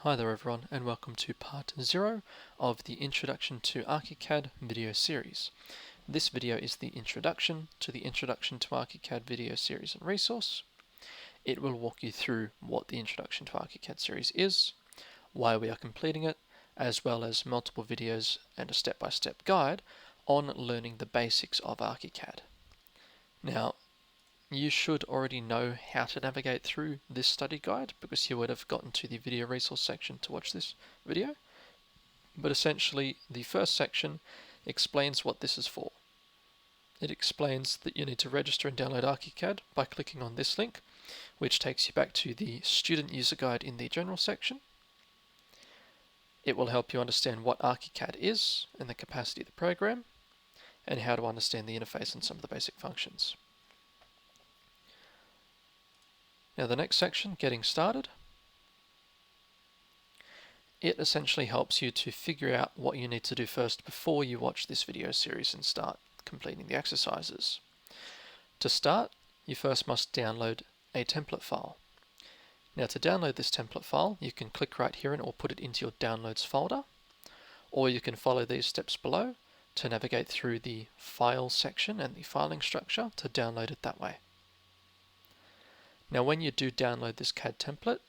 Hi there everyone, and welcome to part 0 of the Introduction to ArchiCAD video series. This video is the introduction to the Introduction to ArchiCAD video series and resource. It will walk you through what the Introduction to ArchiCAD series is, why we are completing it, as well as multiple videos and a step-by-step guide on learning the basics of ArchiCAD. Now, you should already know how to navigate through this study guide because you would have gotten to the video resource section to watch this video. But essentially, the first section explains what this is for. It explains that you need to register and download ArchiCAD by clicking on this link, which takes you back to the student user guide in the general section. It will help you understand what ArchiCAD is and the capacity of the program, and how to understand the interface and some of the basic functions. Now the next section, Getting Started, it essentially helps you to figure out what you need to do first before you watch this video series and start completing the exercises. To start, you first must download a template file. Now to download this template file, you can click right here and it will put it into your downloads folder, or you can follow these steps below to navigate through the file section and the filing structure to download it that way. Now when you do download this CAD template,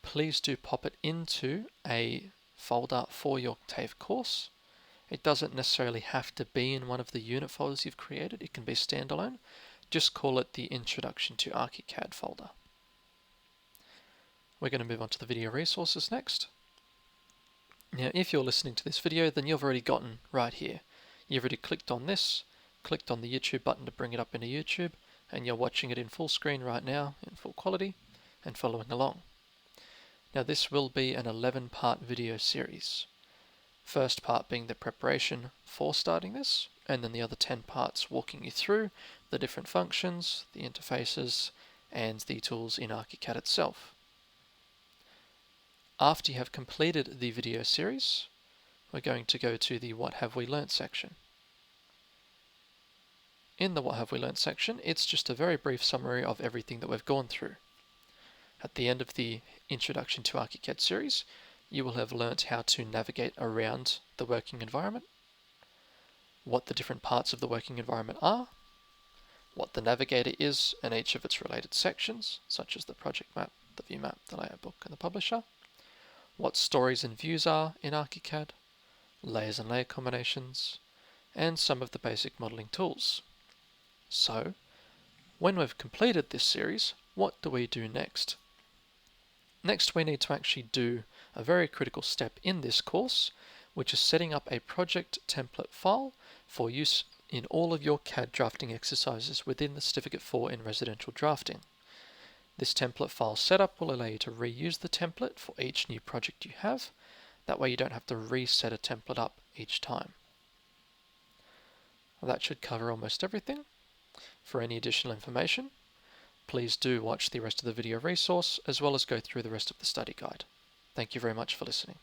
please do pop it into a folder for your TAFE course. It doesn't necessarily have to be in one of the unit folders you've created, it can be standalone. Just call it the Introduction to ArchiCAD folder. We're going to move on to the video resources next. Now if you're listening to this video, then you've already gotten right here. You've already clicked on this, clicked on the YouTube button to bring it up into YouTube, and you're watching it in full screen right now, in full quality, and following along. Now this will be an 11-part video series. First part being the preparation for starting this, and then the other 10 parts walking you through the different functions, the interfaces, and the tools in ArchiCAD itself. After you have completed the video series, we're going to go to the What Have We Learnt section. In the What Have We Learnt section, it's just a very brief summary of everything that we've gone through. At the end of the Introduction to ArchiCAD series, you will have learnt how to navigate around the working environment, what the different parts of the working environment are, what the navigator is and each of its related sections, such as the project map, the view map, the layout book, and the publisher, what stories and views are in ArchiCAD, layers and layer combinations, and some of the basic modeling tools. So, when we've completed this series, what do we do next? Next, we need to actually do a very critical step in this course, which is setting up a project template file for use in all of your CAD drafting exercises within the Certificate 4 in Residential Drafting. This template file setup will allow you to reuse the template for each new project you have. That way you don't have to reset a template up each time. That should cover almost everything. For any additional information, please do watch the rest of the video resource as well as go through the rest of the study guide. Thank you very much for listening.